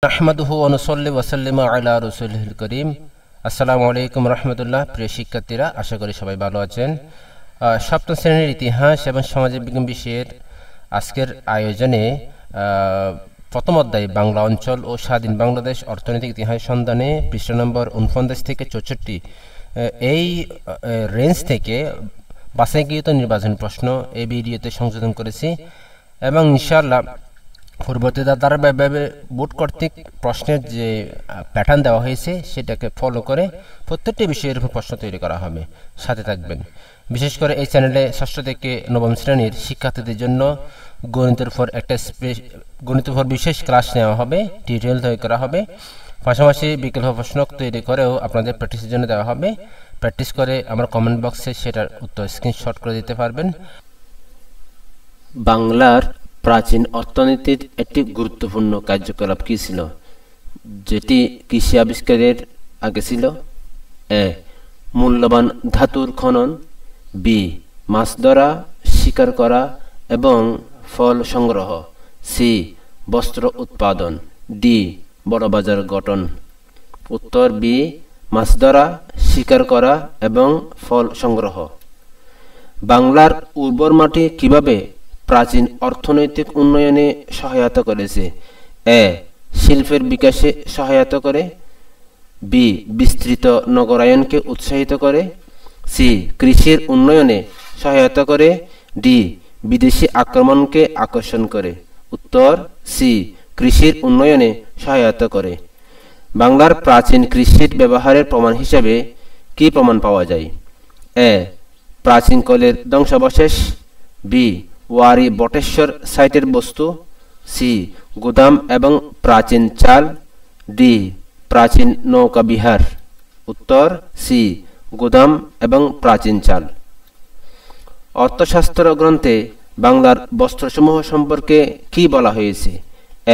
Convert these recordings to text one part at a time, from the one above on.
আহমাদুহু ওয়া নুসাল্লি ওয়া সাল্লিমু আলা রাসূলিল কারীম। আসসালামু আলাইকুম রাহমাতুল্লাহ। প্রিয় শিক্ষার্থীরা, আশা করি সবাই ভালো আছেন। সপ্তম শ্রেণীর ইতিহাস এবং সামাজিক বিজ্ঞান বিষয়ের আজকের আয়োজনে প্রথম অধ্যায় বাংলা অঞ্চল ও স্বাধীন বাংলাদেশ অর্থনৈতিক ইতিহাস সন্ধানে পৃষ্ঠা নম্বর 49 থেকে 64 এই রেঞ্জ থেকে বাছাইকৃত নির্বাচনী প্রশ্ন এই ভিডিওতে সংশোধন করেছি এবং ইনশাআল্লাহ পূর্ববর্তী ধারাবাহিকভাবে বোর্ড কর্তৃক প্রশ্নের যে প্যাটার্ন দেওয়া হয়েছে সেটাকে ফলো করে প্রত্যেকটি বিষয়ের উপর প্রশ্ন তৈরি করা হবে। সাথে থাকবেন। বিশেষ করে এই চ্যানেলে ষষ্ঠ থেকে নবম শ্রেণীর শিক্ষার্থীদের জন্য গণিতের উপর বিশেষ ক্লাস নেওয়া হবে, টিউটোরিয়াল তৈরি করা হবে। পাশাপাশি বিকল্প প্রশ্ন তৈরি করেও আপনাদের প্র্যাকটিসের জন্য দেওয়া হবে। প্র্যাকটিস করে আমার কমেন্ট বক্সে সেটার উত্তর স্ক্রিনশট করে দিতে পারবেন। বাংলার প্রাচীন অর্থনীতির একটি গুরুত্বপূর্ণ কার্যকলাপ কি ছিল, যেটি কৃষি আবিষ্কারের আগে ছিল? এ. মূল্যবান ধাতুর খনন, বি. মাছ ধরা, শিকার করা এবং ফল সংগ্রহ, সি. বস্ত্র উৎপাদন, ডি. বড় বাজার গঠন। উত্তর বি. মাছ ধরা, শিকার করা এবং ফল সংগ্রহ। বাংলার উর্বর মাটি কিভাবে প্রাচীন অর্থনৈতিক উন্নয়নে সহায়তা করেছে? এ. শিল্পের বিকাশে সহায়তা করে, বি. বিস্তৃত নগরায়নকে উৎসাহিত করে, সি. কৃষির উন্নয়নে সহায়তা করে, ডি. বিদেশি আক্রমণকে আকর্ষণ করে। উত্তর সি. কৃষির উন্নয়নে সহায়তা করে। বাংলার প্রাচীন কৃষির ব্যবহারের প্রমাণ হিসাবে কি প্রমাণ পাওয়া যায়? এ. প্রাচীন কলের ধ্বংসাবশেষ, বি. ওয়ারী বটেশ্বর সাইটের বস্তু, সি. গুদাম এবং প্রাচীন চাল, ডি. প্রাচীন নৌকা বিহার। উত্তর সি. গুদাম এবং প্রাচীন চাল। অর্থশাস্ত্র গ্রন্থে বাংলার বস্ত্রসমূহ সম্পর্কে কি বলা হয়েছে?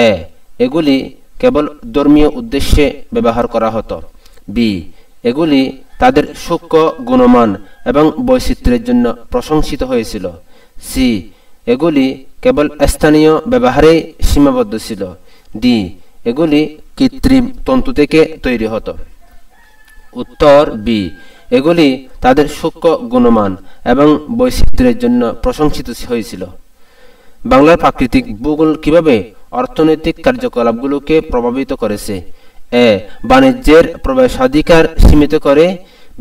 এ. এগুলি কেবল ধর্মীয় উদ্দেশ্যে ব্যবহার করা হতো, বি. এগুলি তাদের সূক্ষ্ম গুণমান এবং বৈচিত্র্যের জন্য প্রশংসিত হয়েছিল, সি. এগুলি কেবল স্থানীয় ব্যবহারেই সীমাবদ্ধ ছিল, ডি. এগুলি কৃত্রিম তন্তু থেকে তৈরি হতো। উত্তর বি. এগুলি তাদের সূক্ষ্ম গুণমান এবং বৈচিত্র্যের জন্য প্রশংসিত হয়েছিল। বাংলার প্রাকৃতিক ভূগোল কিভাবে অর্থনৈতিক কার্যকলাপগুলোকে প্রভাবিত করেছে? এ. বাণিজ্যের প্রবেশাধিকার সীমিত করে,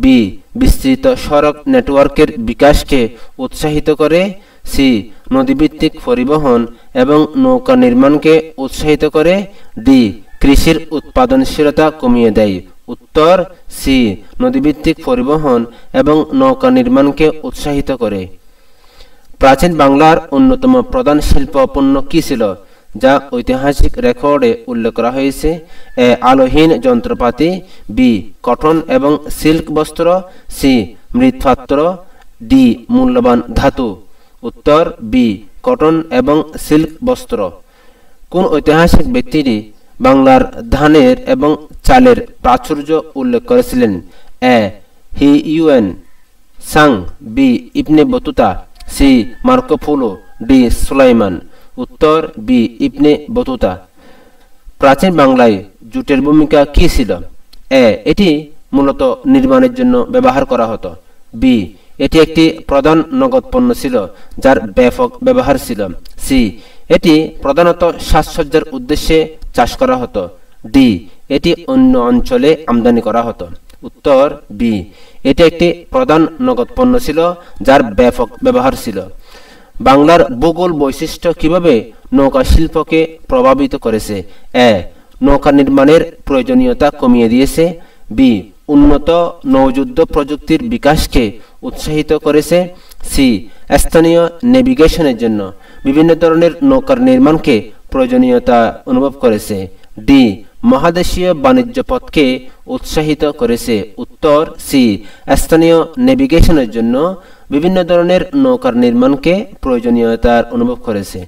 বি. বিস্তৃত সড়ক নেটওয়ার্কের বিকাশকে উৎসাহিত করে, সি. নদীভিত্তিক পরিবহন এবং নৌকা নির্মাণকে উৎসাহিত করে, ডি. কৃষির উৎপাদনশীলতা কমিয়ে দেয়। উত্তর সি. নদীভিত্তিক পরিবহন এবং নৌকা নির্মাণকে উৎসাহিত করে। প্রাচীন বাংলার অন্যতম প্রধান শিল্প পণ্য কি ছিল, যা ঐতিহাসিক রেকর্ডে উল্লেখ করা হয়েছে? এ. আলোহীন যন্ত্রপাতি, বি. কটন এবং সিল্ক বস্ত্র, সি. মৃৎপাত্র, ডি. মূল্যবান ধাতু। উত্তর বি. কটন এবং সিল্ক বস্ত্র। কোন ঐতিহাসিক ব্যক্তিটি বাংলার ধানের এবং চালের প্রাচুর্য উল্লেখ করেছিলেন? A. Hiuen Tsang, B. Ibn Battuta, C. Marco Polo, D. Sulaiman. উত্তর বি. Ibn Battuta. প্রাচীন বাংলায় জুটের ভূমিকা কি ছিল? এ. এটি মূলত নির্মাণের জন্য ব্যবহার করা হতো, বি. এটি একটি প্রধান নগদ পণ্য ছিল যার ব্যাপক ব্যবহার ছিল, সি. এটি প্রধানত সাজসজ্জার উদ্দেশ্যে চাষ করা হতো, ডি. এটি অন্য অঞ্চলে আমদানি করা হতো। উত্তর বি. এটি একটি প্রধান নগদ পণ্য ছিল যার ব্যাপক ব্যবহার ছিল। বাংলার ভূগোল বৈশিষ্ট্য কিভাবে নৌকা শিল্পকে প্রভাবিত করেছে? এ. নৌকা নির্মাণের প্রয়োজনীয়তা কমিয়ে দিয়েছে, বি. উন্নত নৌযুদ্ধ প্রযুক্তির বিকাশকে উৎসাহিত করেছে, সি. স্থানীয় নেভিগেশনের জন্য বিভিন্ন ধরনের নৌকার নির্মাণকে প্রয়োজনীয়তা অনুভব করেছে, ডি. মহাদেশীয় বাণিজ্য পথকে উৎসাহিত করেছে। উত্তর সি. স্থানীয় নেভিগেশনের জন্য বিভিন্ন ধরনের নৌকার নির্মাণকে প্রয়োজনীয়তার অনুভব করেছে।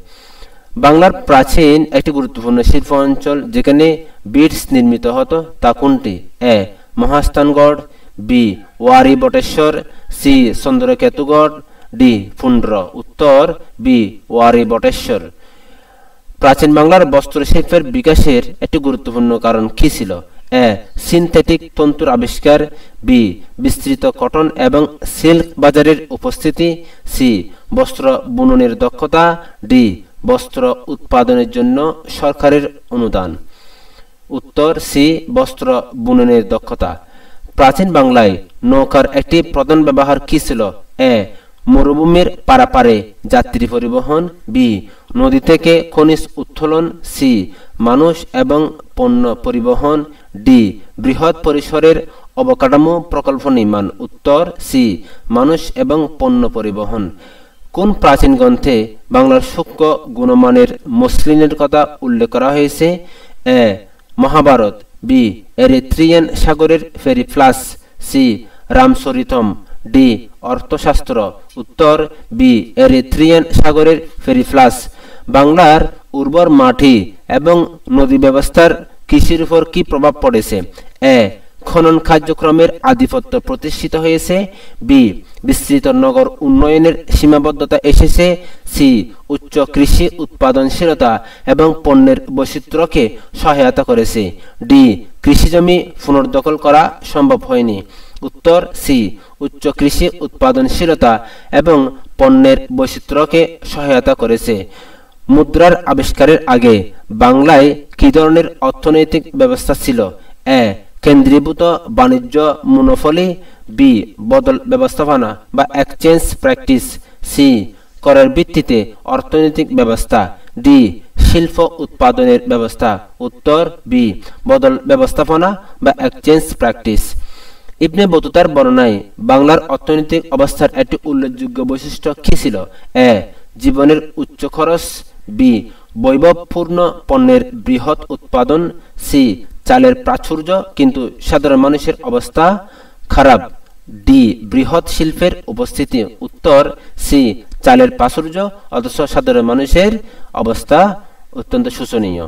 বাংলার প্রাচীন একটি গুরুত্বপূর্ণ শিল্প অঞ্চল যেখানে বিডস নির্মিত হতো তা কোনটি? A. Mahasthangarh, B. Wari Bateshwar, C. Chandraketugarh, D. Pundra. উত্তর বি. ওয়ারী বটেশ্বর। প্রাচীন বাংলার বস্ত্রশিল্পের বিকাশের একটি গুরুত্বপূর্ণ কারণ কি ছিল? এ. সিনথেটিক তন্তুর আবিষ্কার, বি. বিস্তৃত কটন এবং সিল্ক বাজারের উপস্থিতি, সি. বস্ত্র বুননের দক্ষতা, ডি. বস্ত্র উৎপাদনের জন্য সরকারের অনুদান। উত্তর সি. বস্ত্র বুননের দক্ষতা। প্রাচীন বাংলায় নৌকার একটি প্রধান ব্যবহার কি ছিল? এ. মরুভূমির পারাপারে যাত্রী পরিবহন, বি. নদী থেকে খনিজ উত্তোলন, সি. মানুষ এবং পণ্য পরিবহন, ডি. বৃহৎ পরিসরের অবকাঠামো প্রকল্প নির্মাণ। উত্তর সি. মানুষ এবং পণ্য পরিবহন। কোন প্রাচীন গ্রন্থে বাংলার সূক্ষ্ম গুণমানের মসলিনের কথা উল্লেখ করা হয়েছে? এ. মহাভারত, বি. এরিথ্রিয়ান সাগরের ফেরিফ্লাস, সি. রামচরিতম, ডি. অর্থশাস্ত্র। উত্তর বি. এরিথ্রিয়ান সাগরের ফেরিফ্লাস। বাংলার উর্বর মাটি এবং নদী ব্যবস্থার কৃষির উপর কি প্রভাব পড়েছে? এ. খনন কার্যক্রমের আধিপত্য প্রতিষ্ঠিত হয়েছে, বি. বিস্তৃত নগর উন্নয়নের সীমাবদ্ধতা এসেছে, সি. উচ্চ কৃষি উৎপাদনশীলতা এবং পণ্যের বৈচিত্র্যকে সহায়তা করেছে, ডি. কৃষিজমি পুনর্দখল করা সম্ভব হয়নি। উত্তর সি. উচ্চ কৃষি উৎপাদনশীলতা এবং পণ্যের বৈচিত্র্যকে সহায়তা করেছে। মুদ্রার আবিষ্কারের আগে বাংলায় কি ধরনের অর্থনৈতিক ব্যবস্থা ছিল? এ. কেন্দ্রীভূত বাণিজ্য মনোফলি, বি. বদল ব্যবস্থাপনা বা এক্সচেঞ্জ প্র্যাকটিস, সি. করের ভিত্তিতে অর্থনৈতিক ব্যবস্থা, ডি. শিল্প উৎপাদনের ব্যবস্থা। উত্তর বি. বদল ব্যবস্থাপনা বা এক্সচেঞ্জ প্র্যাকটিস। ইবনে বতুতার বর্ণনায় বাংলার অর্থনৈতিক অবস্থার একটি উল্লেখযোগ্য বৈশিষ্ট্য কি ছিল? এ. জীবনের উচ্চ খরচ, বি. বৈভবপূর্ণ পণ্যের বৃহৎ উৎপাদন, সি. চালের প্রাচুর্য কিন্তু সাধারণ মানুষের অবস্থা খারাপ, ডি. বৃহৎ শিল্পের উপস্থিতি। উত্তর সি. চালের প্রাচুর্য অথচ সাধারণ মানুষের অবস্থা অত্যন্ত শোচনীয়।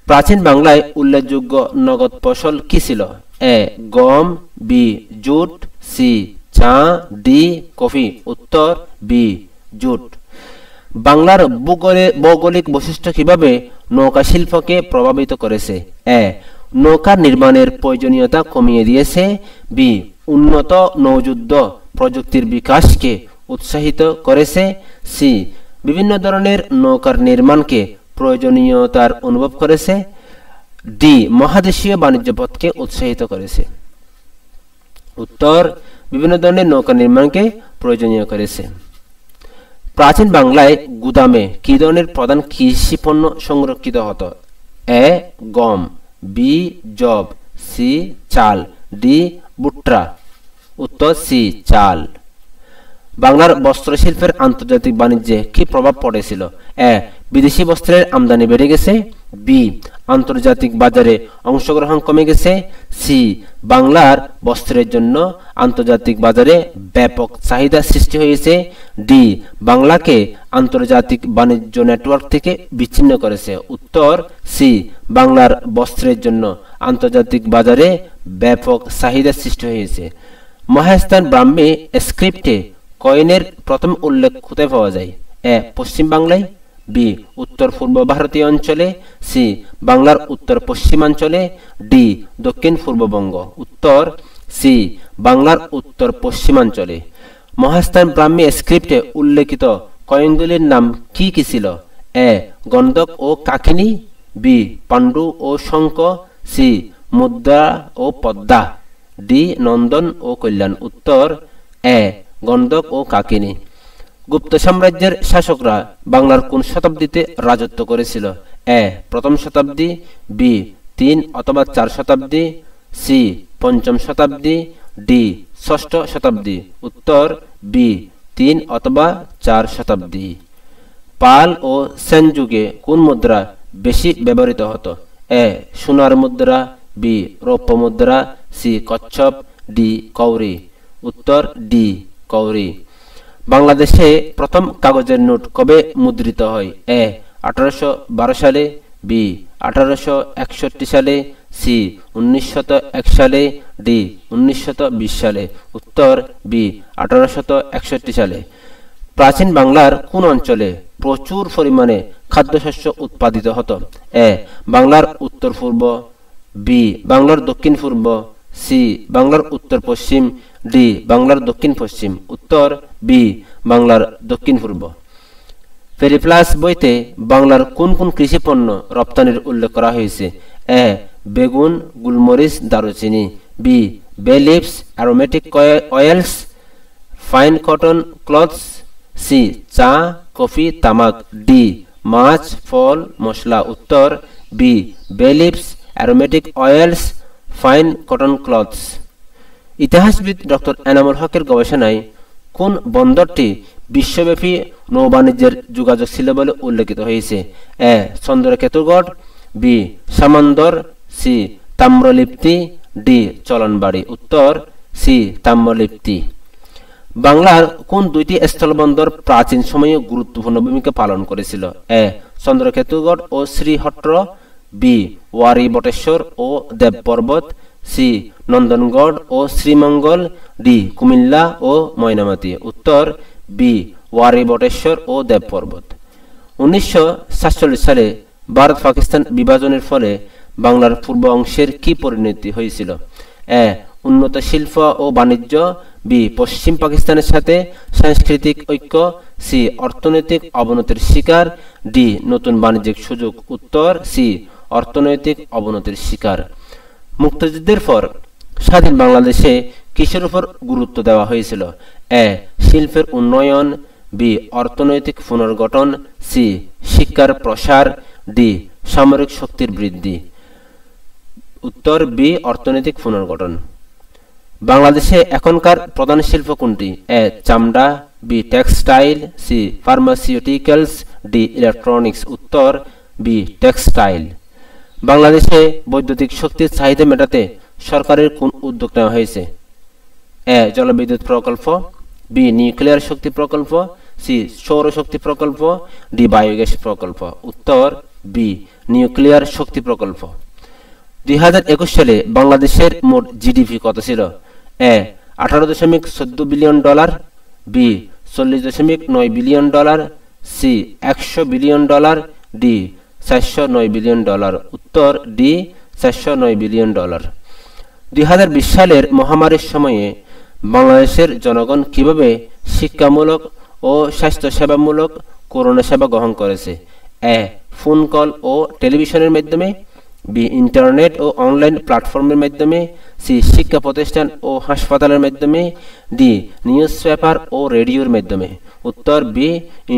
প্রাচীন বাংলায় উল্লেখযোগ্য নগদ ফসল কি ছিল? এ. গম, বি. Jute, C. চা, ডি. কফি। উত্তর বি. জুট। বাংলার ভৌগোলিক বৈশিষ্ট্য কিভাবে নৌকা শিল্পকে প্রভাবিত করেছে? এ. নৌকা নির্মাণের প্রয়োজনীয়তা কমিয়ে দিয়েছে, বি. উন্নত নৌযুদ্ধ প্রযুক্তির বিকাশকে উৎসাহিত করেছে, সি. বিভিন্ন ধরনের নৌকার নির্মাণকে প্রয়োজনীয়তার অনুভব করেছে, ডি. মহাদেশীয় বাণিজ্য পথকে উৎসাহিত করেছে। উত্তর বিভিন্ন ধরনের নৌকা নির্মাণকে প্রয়োজনীয় করেছে। প্রাচীন বাংলায় গুদামে কি ধরনের প্রধান কৃষি পণ্য সংরক্ষিত হতো? এ. গম, বি. যব, সি. চাল, ডি. ভুট্টা। উত্তর সি. চাল। বাংলার বস্ত্রশিল্পের আন্তর্জাতিক বাণিজ্যে কি প্রভাব পড়েছিল? এ. বিদেশি বস্ত্রের আমদানি বেড়ে গেছে, বি. আন্তর্জাতিক বাজারে অংশগ্রহণ কমে গেছে, সি. বাংলার বস্ত্রের জন্য আন্তর্জাতিক বাজারে ব্যাপক চাহিদা সৃষ্টি হয়েছে, ডি. বাংলাকে আন্তর্জাতিক বাণিজ্য নেটওয়ার্ক থেকে বিচ্ছিন্ন করেছে। উত্তর সি. বাংলার বস্ত্রের জন্য আন্তর্জাতিক বাজারে ব্যাপক চাহিদা সৃষ্টি হয়েছে। মহাস্থান ব্রাহ্মী স্ক্রিপ্টে কয়েনের প্রথম উল্লেখ কোথায় পাওয়া যায়? এ. পশ্চিম বাংলায়, বি. উত্তর পূর্ব ভারতীয় অঞ্চলে, সি. বাংলার উত্তর পশ্চিমাঞ্চলে, ডি. দক্ষিণ পূর্ববঙ্গ। উত্তর সি. বাংলার উত্তর পশ্চিমাঞ্চলে। মহাস্থান ব্রাহ্মী স্ক্রিপ্টে উল্লেখিত কয়েনগুলির নাম কি কি ছিল? এ. গন্ধক ও কাকিনী, বি. পাণ্ডু ও শঙ্খ, সি. মুদ্রা ও পদ্মা, ডি. নন্দন ও কল্যাণ। উত্তর এ. গন্ধক ও কাকিনী। গুপ্ত সাম্রাজ্যের শাসকরা বাংলার কোন শতাব্দীতে রাজত্ব করেছিল? এ. প্রথম শতাব্দী, বি. 3 অথবা 4 শতাব্দী, সি. পঞ্চম শতাব্দী, ডি. ষষ্ঠ শতাব্দী। উত্তর বি. 3 অথবা 4 শতাব্দী। পাল ও সেন যুগে কোন মুদ্রা বেশি ব্যবহৃত হতো? এ. সোনার মুদ্রা, বি. রৌপ্য মুদ্রা, সি. কচ্ছপ, ডি. কৌরি। উত্তর ডি. কৌরি। বাংলাদেশে প্রথম কাগজের নোট কবে মুদ্রিত হয়? এ. 1812 সালে, বি. 1861 সালে, সি. 1901 সালে, ডি. 1920 সালে। উত্তর বি. 1861 সালে। প্রাচীন বাংলার কোন অঞ্চলে প্রচুর পরিমাণে খাদ্যশস্য উৎপাদিত হতো? এ বাংলার উত্তর পূর্ব, বি বাংলার দক্ষিণ পূর্ব, সি বাংলার উত্তর পশ্চিম, ডি বাংলার দক্ষিণ পশ্চিম। উত্তর বি বাংলার দক্ষিণ পূর্ব। পেরিপ্লাস বইতে বাংলার কোন কোন কৃষি পণ্য রপ্তানির উল্লেখ করা হয়েছে? এ বেগুন, গোলমরিচ, দারুচিনি, B bay leaves, aromatic oils, fine cotton cloths, C চা, কফি, তামাক, ডি মাছ, ফল, মশলা। উত্তর B bay leaves, aromatic oils, fine cotton cloths. ইতিহাসবিদ ডক্টর এনামুল হকের গবেষণায় কোন বন্দরটি বিশ্বব্যাপী নৌবাণিজ্যের যোগাযোগ ছিল বলে উল্লেখিত হয়েছে? এ Chandraketugarh, B Samandar, C Tamralipti, D চলনবাড়ি। উত্তর সি তাম্রলিপ্তি। বাংলার কোন দুইটি স্থলবন্দর প্রাচীন সময়ে গুরুত্বপূর্ণ ভূমিকা পালন করেছিল? এ চন্দ্রকেতুগড় ও শ্রীহট্ট, বি ওয়ারি বটেশ্বর ও দেব পর্বত, সি নন্দনগড় ও শ্রীমঙ্গল, ডি কুমিল্লা ও ময়নামতি। উত্তর বি ওয়ারি বটেশ্বর ও দেব পর্বত। 1947 সালে ভারত পাকিস্তান বিভাজনের ফলে বাংলার পূর্ব অংশের কি পরিণতি হয়েছিল? এ উন্নত শিল্প ও বাণিজ্য, বি পশ্চিম পাকিস্তানের সাথে সাংস্কৃতিক ঐক্য, সি অর্থনৈতিক অবনতির শিকার, ডি নতুন বাণিজ্যিক সুযোগ। উত্তর সি অর্থনৈতিক অবনতির শিকার। মুক্তিযুদ্ধের পর স্বাধীন বাংলাদেশে কিসের উপর গুরুত্ব দেওয়া হয়েছিল? এ শিল্পের উন্নয়ন, বি অর্থনৈতিক পুনর্গঠন, সি শিক্ষার প্রসার, ডি সামরিক শক্তির বৃদ্ধি। উত্তর বি অর্থনৈতিক পুনর্গঠন। বাংলাদেশে এখনকার প্রধান শিল্প কোনটি? এ চামড়া, B textile, C pharmaceuticals, D electronics. উত্তর বি টেক্সটাইল। বাংলাদেশে বৈদ্যুতিক শক্তির চাহিদা মেটাতে সরকারের কোন উদ্যোগ নেওয়া হয়েছে? এ জলবিদ্যুৎ প্রকল্প, বি নিউক্লিয়ার শক্তি প্রকল্প, সি সৌরশক্তি প্রকল্প, ডি বায়োগ্যাস প্রকল্প। উত্তর বি নিউক্লিয়ার শক্তি প্রকল্প। 2021 সালে বাংলাদেশের মোট জিডিপি কত ছিল? A 18.14 billion dollar, B 40.9 billion dollar, C 100 billion dollar, D 409 billion dollar. উত্তর ডি 409 বিলিয়ন ডলার। 2020 সালের মহামারীর সময়ে বাংলাদেশের জনগণ কিভাবে শিক্ষামূলক ও স্বাস্থ্যসেবামূলক করোনা সেবা গ্রহণ করেছে? এ ফোন কল ও টেলিভিশনের মাধ্যমে, বি ইন্টারনেট ও অনলাইন প্ল্যাটফর্মের মাধ্যমে, সি শিক্ষা প্রতিষ্ঠান ও হাসপাতালের মাধ্যমে, ডি নিউজ পেপার ও রেডিওর মাধ্যমে। উত্তর বি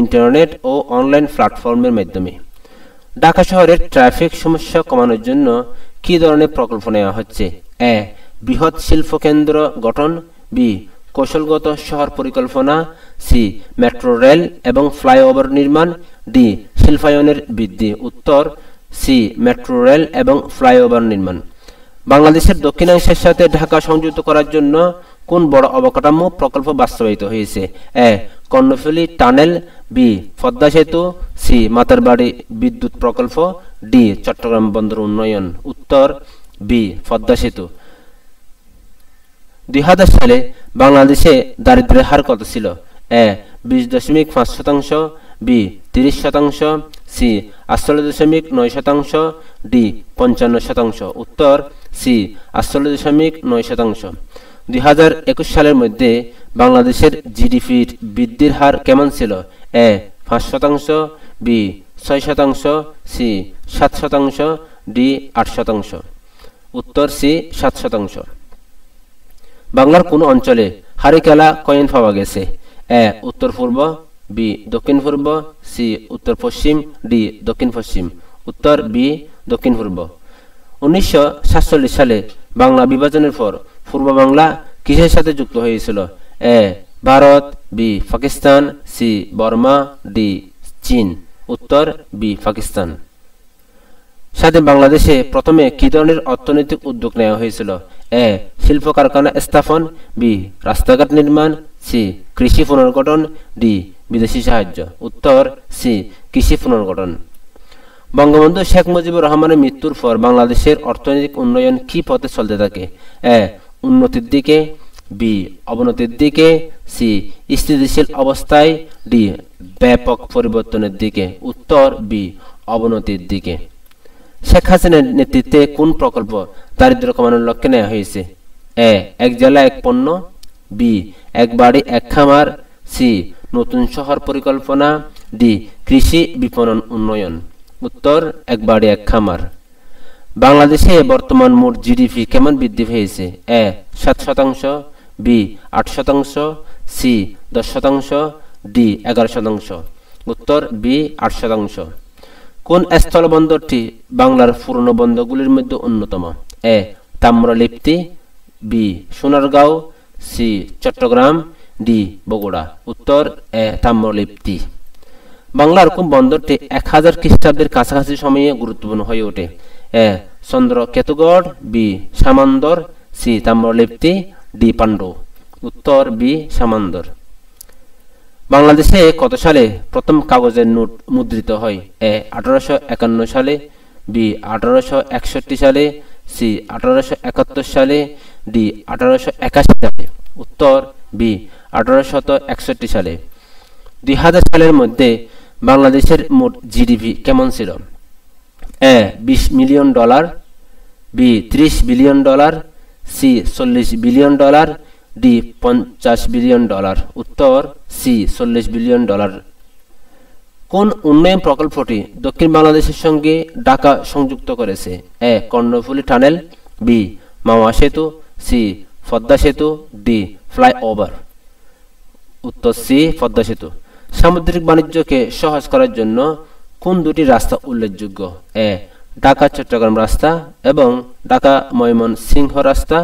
ইন্টারনেট ও অনলাইন প্ল্যাটফর্মের মাধ্যমে। ঢাকা শহরের ট্রাফিক সমস্যা কমানোর জন্য কি ধরনের প্রকল্প নেওয়া হচ্ছে? এ বৃহৎ শিল্প কেন্দ্র গঠন, বি কৌশলগত শহর পরিকল্পনা, সি মেট্রো রেল এবং ফ্লাইওভার নির্মাণ, ডি শিল্পায়নের বৃদ্ধি। উত্তর সি মেট্রো রেল এবং ফ্লাইওভার নির্মাণ। বাংলাদেশের দক্ষিণাংশের সাথে ঢাকা সংযুক্ত করার জন্য কোন বড় অবকাঠামো প্রকল্প বাস্তবায়িত হয়েছে? এ কর্ণফুলী টানেল, বি পদ্মা সেতু, সি মাতারবাড়ি বিদ্যুৎ প্রকল্প, ডি চট্টগ্রাম বন্দর উন্নয়ন। উত্তর বি পদ্মা সেতু। 2000 সালে বাংলাদেশে দারিদ্র্যের হার কত ছিল? এ 20.5%, বি 30%, সি 48.9%, ডি 55%। উত্তর সি 48.9%। 2021 সালের মধ্যে বাংলাদেশের জিডিপির বৃদ্ধির হার কেমন ছিল? এ 5%, বি 6%, সি 7%, ডি 8%। উত্তর সি 7%। বাংলার কোন অঞ্চলে হারিকেলা কয়েন পাওয়া গেছে? এ উত্তর পূর্ব, বি দক্ষিণ পূর্ব, সি উত্তর পশ্চিম, ডি দক্ষিণ পশ্চিম। উত্তর বি দক্ষিণ পূর্ব। 1947 সালে বাংলা বিভাজনের পর পূর্ব বাংলা কিসের সাথে যুক্ত হয়েছিল? A Bharat, B Pakistan, C Burma, D চীন। উত্তর বি পাকিস্তান। স্বাধীন বাংলাদেশে প্রথমে কি ধরনের অর্থনৈতিক উদ্যোগ নেওয়া হয়েছিল? এ শিল্প কারখানা স্থাপন, বি রাস্তাঘাট নির্মাণ, সি কৃষি পুনর্গঠন, ডি বিদেশি সাহায্য। উত্তর সি কৃষি পুনর্গঠন। বঙ্গবন্ধু শেখ মুজিবুর রহমানের মৃত্যুর পর বাংলাদেশের অর্থনৈতিক উন্নয়ন কি পথে চলতে থাকে? এ উন্নতির দিকে, বি অবনতির দিকে, সি স্থিতিশীল অবস্থায়, ডি ব্যাপক পরিবর্তনের দিকে। উত্তর বি অবনতির দিকে। শেখ হাসিনার নেতৃত্বে কোন প্রকল্প দারিদ্র্য কমানোর লক্ষ্যে নেওয়া হয়েছে? এ এক জেলা এক পণ্য, বি এক বাড়ি এক খামার, সি নতুন শহর পরিকল্পনা, ডি কৃষি বিপণন উন্নয়ন। উত্তর এক বাড়ি এক খামার। বাংলাদেশে বর্তমান মোট জিডিপি কেমন বৃদ্ধি পেয়েছে? এ 7%, বি 8%, সি 10%, ডি 11%। উত্তর বি 8%। কোন স্থলবন্দরটি বাংলার পুরনো বন্দরগুলির মধ্যে অন্যতম? A Tamralipti, B Sonargaon, C Chattogram, D Bogura. উত্তর এ তাম্রলিপ্তি। বাংলার কোন বন্দরটি 1000 খ্রিস্টাব্দের কাছাকাছি সময়ে গুরুত্বপূর্ণ হয়ে ওঠে? A Chandraketugarh, B Samandar, C Tamralipti, D Pandu. উত্তর বি সামান্দর। বাংলাদেশে কত সালে প্রথম কাগজের নোট মুদ্রিত হয়? এ 1851 সালে, বি 1861 সালে, সি 1871 সালে, ডি 1881 সালে। উত্তর বি 1861 সালে। 2000 সালের মধ্যে বাংলাদেশের মোট জিডিপি কেমন ছিল? A 20 million dollar, B 30 billion dollar, C 40 billion dollar, D 50 billion dollar. উত্তর সি 40 বিলিয়ন ডলার। কোন উন্নয়ন প্রকল্পটি দক্ষিণ বাংলাদেশের সঙ্গে ঢাকা সংযুক্ত করেছে? A Karnaphuli tunnel, B Mawa সেতু, সি পদ্মা সেতু, ডি ফ্লাইওভার। উত্তর সি পদ্মা সেতু। সামুদ্রিক বাণিজ্যকে সহজ করার জন্য কোন দুটি রাস্তা উল্লেখযোগ্য? এ ঢাকা চট্টগ্রাম রাস্তা এবং ঢাকা ময়মনসিংহ রাস্তা,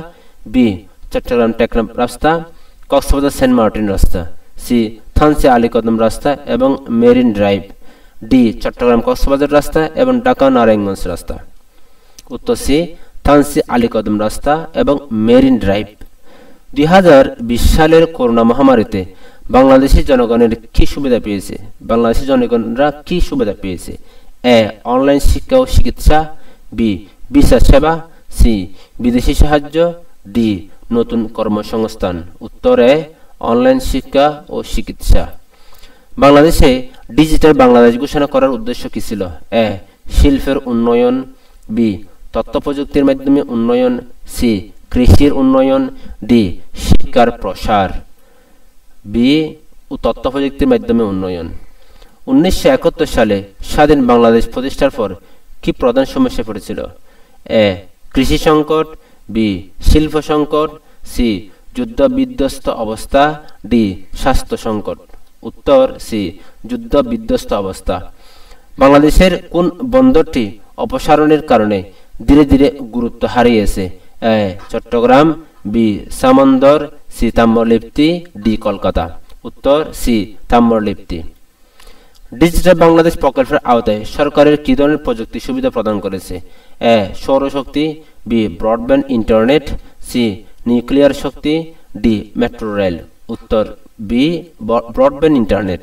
বি চট্টগ্রাম টেকনাফ রাস্তা, কক্সবাজার সেন্ট মার্টিন রাস্তা, সি থানচি আলীকদম রাস্তা এবং marine drive, D Chattogram Cox's Bazar রাস্তা এবং ঢাকা নারায়ণগঞ্জ রাস্তা। উত্তর সি থানচি আলীকদম রাস্তা এবং মেরিন ড্রাইভ। 2020 সালের করোনা মহামারীতে বাংলাদেশের জনগণের কি সুবিধা পেয়েছে? বাংলাদেশের জনগণরা কি সুবিধা পেয়েছে? এ অনলাইন শিক্ষা ও চিকিৎসা, বি ভিসা সেবা, সি বিদেশি সাহায্য, ডি নতুন কর্মসংস্থান। উত্তরে অনলাইন শিক্ষা ও চিকিৎসা। বাংলাদেশে ডিজিটাল বাংলাদেশ ঘোষণা করার উদ্দেশ্য কি ছিল? এ শিল্পের উন্নয়ন, বি তথ্য প্রযুক্তির মাধ্যমে উন্নয়ন, সি কৃষির উন্নয়ন, ডি শিক্ষার প্রসার। বি তথ্য প্রযুক্তির মাধ্যমে উন্নয়ন। 1971 সালে স্বাধীন বাংলাদেশ প্রতিষ্ঠার পর কি প্রধান সমস্যা পড়েছিল? এ কৃষি সংকট, বি শিল্প সংকট, সি যুদ্ধ বিধ্বস্ত অবস্থা, ডি স্বাস্থ্য সংকট। উত্তর সি যুদ্ধ বিধ্বস্ত অবস্থা। বাংলাদেশের কোন বন্দরটি অপসারণের কারণে ধীরে ধীরে গুরুত্ব হারিয়েছে? A Chattogram, B Samandar, C Tamralipti, D Kolkata. উত্তর সি তাম্রলিপ্তি। ডিজিটাল বাংলাদেশ প্রকল্পের আওতায় সরকারের কি ধরনের প্রযুক্তি সুবিধা প্রদান করেছে? এ সৌরশক্তি, B broadband internet, C nuclear শক্তি, ডি মেট্রো রেল। উত্তর বি ব্রডব্যান্ড ইন্টারনেট।